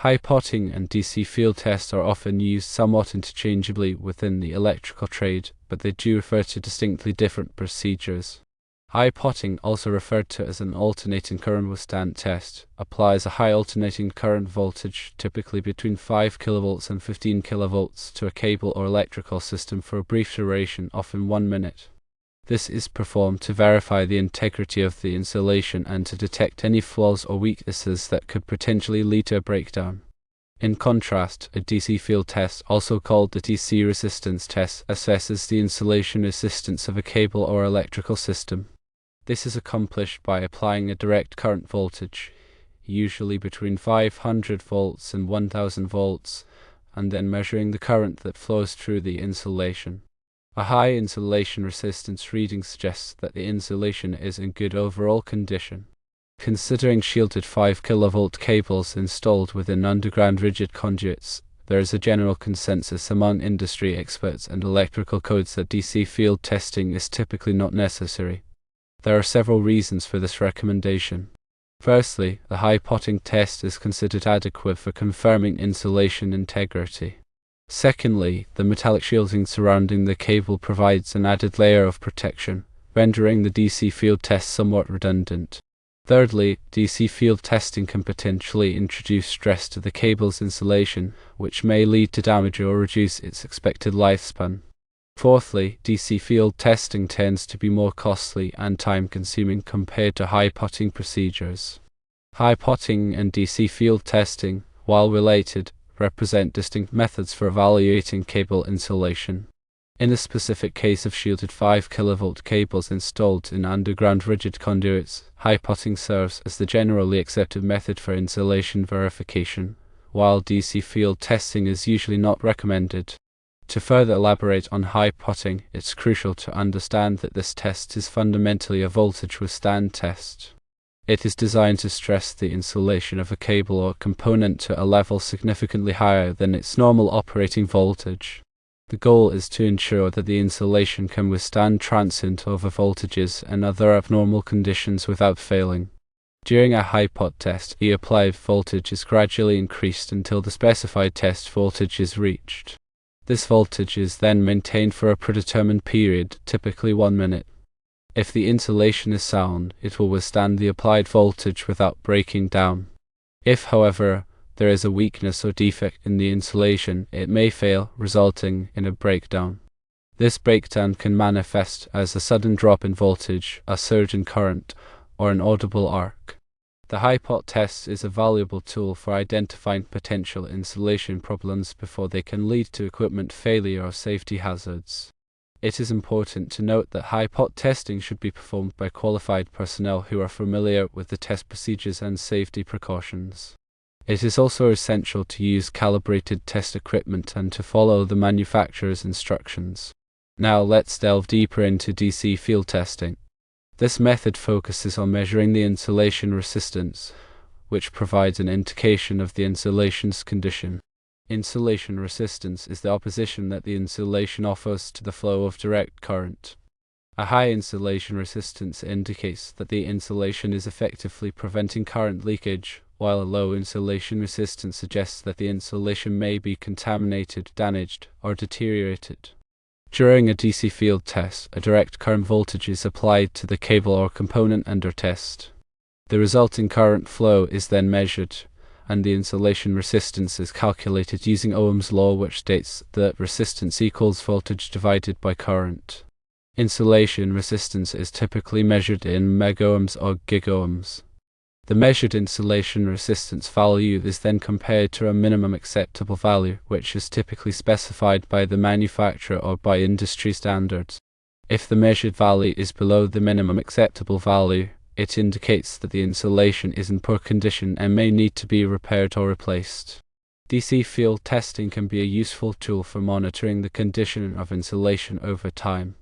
High potting and DC field tests are often used somewhat interchangeably within the electrical trade, but they do refer to distinctly different procedures. High potting, also referred to as an alternating current withstand test, applies a high alternating current voltage, typically between 5 kV and 15 kV, to a cable or electrical system for a brief duration, often 1 minute. This is performed to verify the integrity of the insulation and to detect any flaws or weaknesses that could potentially lead to a breakdown. In contrast, a DC field test, also called the DC resistance test, assesses the insulation resistance of a cable or electrical system. This is accomplished by applying a direct current voltage, usually between 500 volts and 1000 volts, and then measuring the current that flows through the insulation. A high insulation resistance reading suggests that the insulation is in good overall condition. Considering shielded 5 kV cables installed within underground rigid conduits, there is a general consensus among industry experts and electrical codes that DC field testing is typically not necessary. There are several reasons for this recommendation. Firstly, the high potting test is considered adequate for confirming insulation integrity. Secondly, the metallic shielding surrounding the cable provides an added layer of protection, rendering the DC field test somewhat redundant. Thirdly, DC field testing can potentially introduce stress to the cable's insulation, which may lead to damage or reduce its expected lifespan. Fourthly, DC field testing tends to be more costly and time-consuming compared to high potting procedures. High potting and DC field testing, while related, represent distinct methods for evaluating cable insulation. In the specific case of shielded 5 kV cables installed in underground rigid conduits, high potting serves as the generally accepted method for insulation verification, while DC field testing is usually not recommended. To further elaborate on high potting, it's crucial to understand that this test is fundamentally a voltage withstand test. It is designed to stress the insulation of a cable or component to a level significantly higher than its normal operating voltage. The goal is to ensure that the insulation can withstand transient overvoltages and other abnormal conditions without failing. During a high pot test, the applied voltage is gradually increased until the specified test voltage is reached. This voltage is then maintained for a predetermined period, typically 1 minute. If the insulation is sound, it will withstand the applied voltage without breaking down. If, however, there is a weakness or defect in the insulation, it may fail, resulting in a breakdown. This breakdown can manifest as a sudden drop in voltage, a surge in current, or an audible arc. The high pot test is a valuable tool for identifying potential insulation problems before they can lead to equipment failure or safety hazards. It is important to note that high pot testing should be performed by qualified personnel who are familiar with the test procedures and safety precautions. It is also essential to use calibrated test equipment and to follow the manufacturer's instructions. Now let's delve deeper into DC field testing. This method focuses on measuring the insulation resistance, which provides an indication of the insulation's condition. Insulation resistance is the opposition that the insulation offers to the flow of direct current. A high insulation resistance indicates that the insulation is effectively preventing current leakage, while a low insulation resistance suggests that the insulation may be contaminated, damaged, or deteriorated. During a DC field test, a direct current voltage is applied to the cable or component under test. The resulting current flow is then measured, and the insulation resistance is calculated using Ohm's law, which states that resistance equals voltage divided by current. Insulation resistance is typically measured in megohms or gigohms. The measured insulation resistance value is then compared to a minimum acceptable value, which is typically specified by the manufacturer or by industry standards. If the measured value is below the minimum acceptable value, it indicates that the insulation is in poor condition and may need to be repaired or replaced. DC field testing can be a useful tool for monitoring the condition of insulation over time.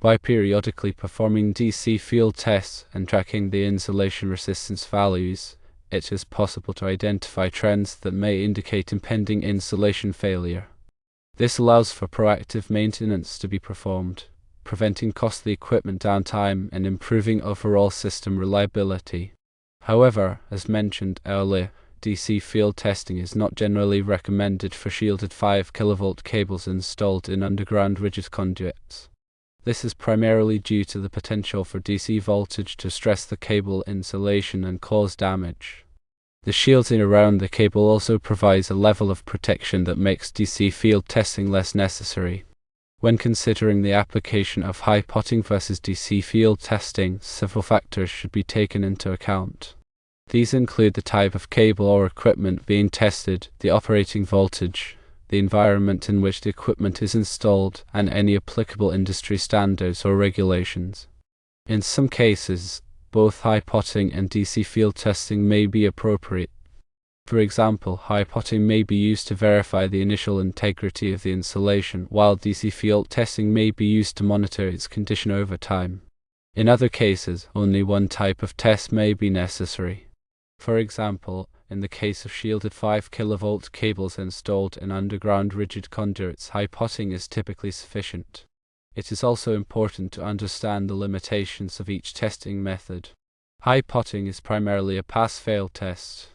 By periodically performing DC field tests and tracking the insulation resistance values, it is possible to identify trends that may indicate impending insulation failure. This allows for proactive maintenance to be performed, preventing costly equipment downtime and improving overall system reliability. However, as mentioned earlier, DC field testing is not generally recommended for shielded 5 kilovolt cables installed in underground rigid conduits. This is primarily due to the potential for DC voltage to stress the cable insulation and cause damage. The shielding around the cable also provides a level of protection that makes DC field testing less necessary. When considering the application of high potting versus DC field testing, several factors should be taken into account. These include the type of cable or equipment being tested, the operating voltage, the environment in which the equipment is installed, and any applicable industry standards or regulations. In some cases, both high potting and DC field testing may be appropriate. For example, high potting may be used to verify the initial integrity of the insulation, while DC field testing may be used to monitor its condition over time. In other cases, only one type of test may be necessary. For example, in the case of shielded 5 kilovolt cables installed in underground rigid conduits, high potting is typically sufficient. It is also important to understand the limitations of each testing method. High potting is primarily a pass-fail test.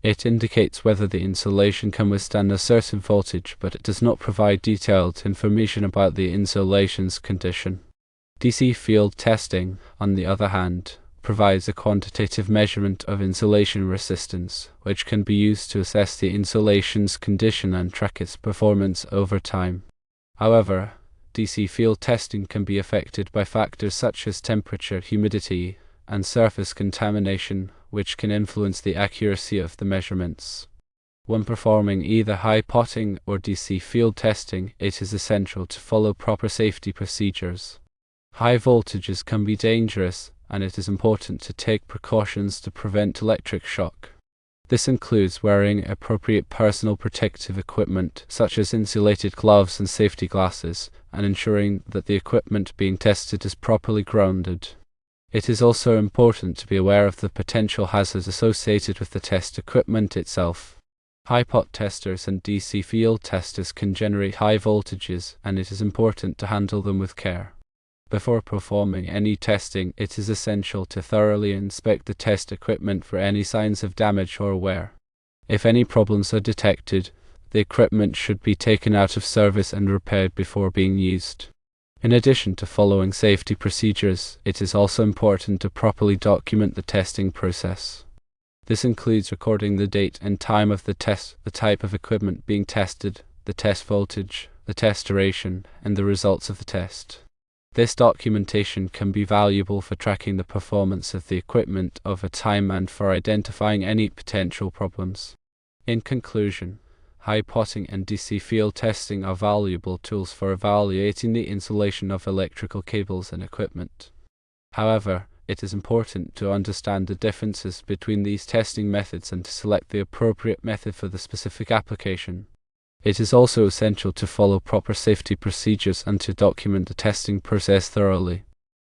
It indicates whether the insulation can withstand a certain voltage, but it does not provide detailed information about the insulation's condition. DC field testing, on the other hand, provides a quantitative measurement of insulation resistance, which can be used to assess the insulation's condition and track its performance over time. However, DC field testing can be affected by factors such as temperature, humidity, and surface contamination, which can influence the accuracy of the measurements. When performing either high potting or DC field testing, it is essential to follow proper safety procedures. High voltages can be dangerous, and it is important to take precautions to prevent electric shock. This includes wearing appropriate personal protective equipment, such as insulated gloves and safety glasses, and ensuring that the equipment being tested is properly grounded. It is also important to be aware of the potential hazards associated with the test equipment itself. High pot testers and DC field testers can generate high voltages, and it is important to handle them with care. Before performing any testing, it is essential to thoroughly inspect the test equipment for any signs of damage or wear. If any problems are detected, the equipment should be taken out of service and repaired before being used. In addition to following safety procedures, it is also important to properly document the testing process. This includes recording the date and time of the test, the type of equipment being tested, the test voltage, the test duration, and the results of the test. This documentation can be valuable for tracking the performance of the equipment over time and for identifying any potential problems. In conclusion, high potting and DC field testing are valuable tools for evaluating the insulation of electrical cables and equipment. However, it is important to understand the differences between these testing methods and to select the appropriate method for the specific application. It is also essential to follow proper safety procedures and to document the testing process thoroughly.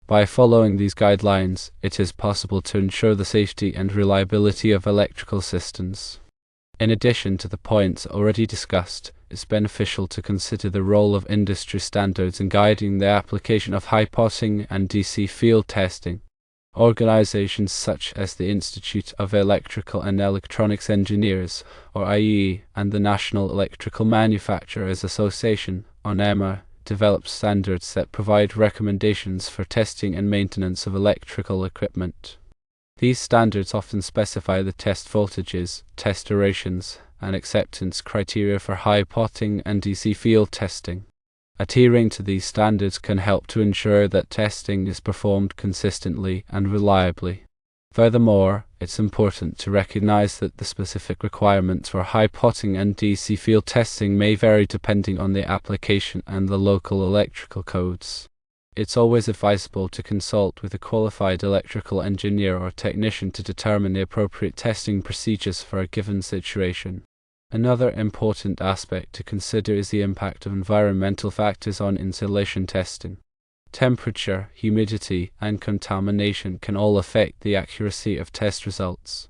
By following these guidelines, it is possible to ensure the safety and reliability of electrical systems. In addition to the points already discussed, it's beneficial to consider the role of industry standards in guiding the application of high potting and DC field testing. Organizations such as the Institute of Electrical and Electronics Engineers, or IEE, and the National Electrical Manufacturers Association, or NEMA, develop standards that provide recommendations for testing and maintenance of electrical equipment. These standards often specify the test voltages, test durations, and acceptance criteria for high potting and DC field testing. Adhering to these standards can help to ensure that testing is performed consistently and reliably. Furthermore, it's important to recognize that the specific requirements for high potting and DC field testing may vary depending on the application and the local electrical codes. It's always advisable to consult with a qualified electrical engineer or technician to determine the appropriate testing procedures for a given situation. Another important aspect to consider is the impact of environmental factors on insulation testing. Temperature, humidity, and contamination can all affect the accuracy of test results.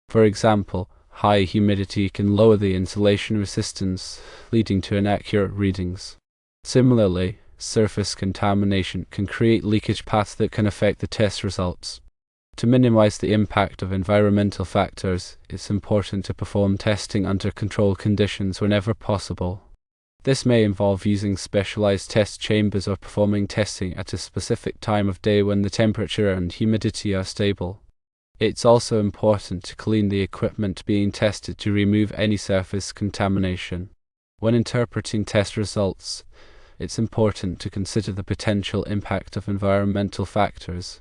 For example, high humidity can lower the insulation resistance, leading to inaccurate readings. Similarly, surface contamination can create leakage paths that can affect the test results. To minimize the impact of environmental factors, it's important to perform testing under controlled conditions whenever possible. This may involve using specialized test chambers or performing testing at a specific time of day when the temperature and humidity are stable. It's also important to clean the equipment being tested to remove any surface contamination. When interpreting test results, it's important to consider the potential impact of environmental factors.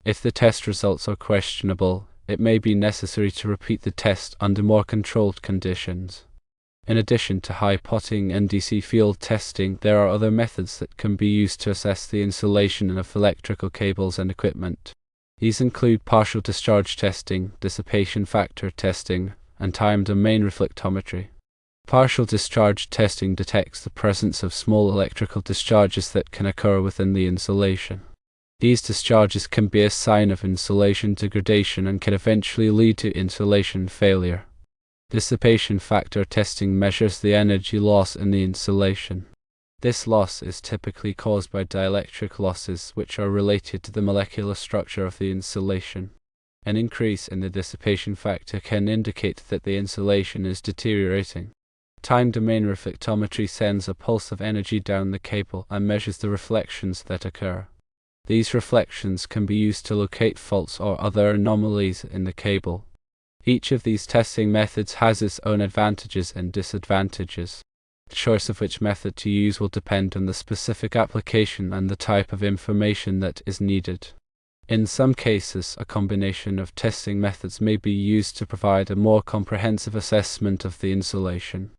If the test results are questionable, it may be necessary to repeat the test under more controlled conditions. In addition to high potting and DC field testing, there are other methods that can be used to assess the insulation of electrical cables and equipment. These include partial discharge testing, dissipation factor testing, and time domain reflectometry. Partial discharge testing detects the presence of small electrical discharges that can occur within the insulation. These discharges can be a sign of insulation degradation and can eventually lead to insulation failure. Dissipation factor testing measures the energy loss in the insulation. This loss is typically caused by dielectric losses, which are related to the molecular structure of the insulation. An increase in the dissipation factor can indicate that the insulation is deteriorating. Time domain reflectometry sends a pulse of energy down the cable and measures the reflections that occur. These reflections can be used to locate faults or other anomalies in the cable. Each of these testing methods has its own advantages and disadvantages. The choice of which method to use will depend on the specific application and the type of information that is needed. In some cases, a combination of testing methods may be used to provide a more comprehensive assessment of the insulation.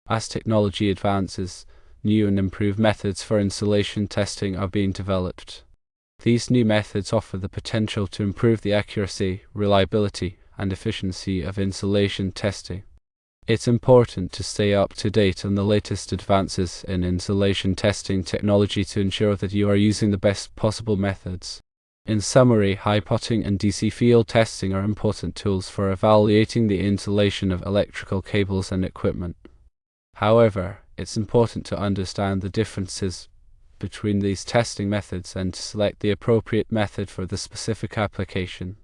As technology advances, new and improved methods for insulation testing are being developed. These new methods offer the potential to improve the accuracy, reliability, and efficiency of insulation testing. It's important to stay up to date on the latest advances in insulation testing technology to ensure that you are using the best possible methods. In summary, high potting and DC field testing are important tools for evaluating the insulation of electrical cables and equipment. However, it's important to understand the differences between these testing methods and to select the appropriate method for the specific application.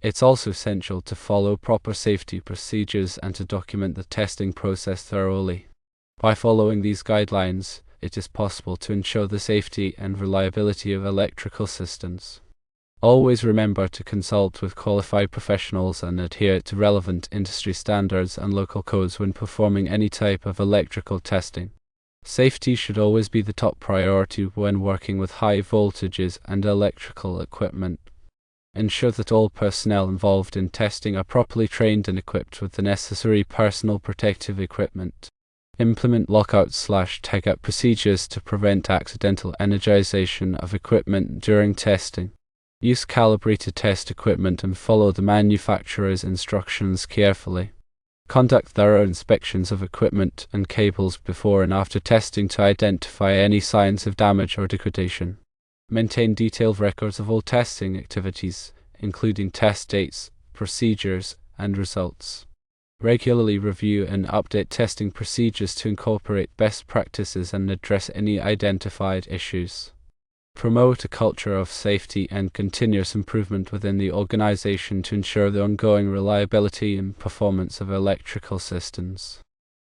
It's also essential to follow proper safety procedures and to document the testing process thoroughly. By following these guidelines, it is possible to ensure the safety and reliability of electrical systems. Always remember to consult with qualified professionals and adhere to relevant industry standards and local codes when performing any type of electrical testing. Safety should always be the top priority when working with high voltages and electrical equipment. Ensure that all personnel involved in testing are properly trained and equipped with the necessary personal protective equipment. Implement lockout/tagout procedures to prevent accidental energization of equipment during testing. Use calibrated test equipment and follow the manufacturer's instructions carefully. Conduct thorough inspections of equipment and cables before and after testing to identify any signs of damage or degradation. Maintain detailed records of all testing activities, including test dates, procedures, and results. Regularly review and update testing procedures to incorporate best practices and address any identified issues. Promote a culture of safety and continuous improvement within the organization to ensure the ongoing reliability and performance of electrical systems.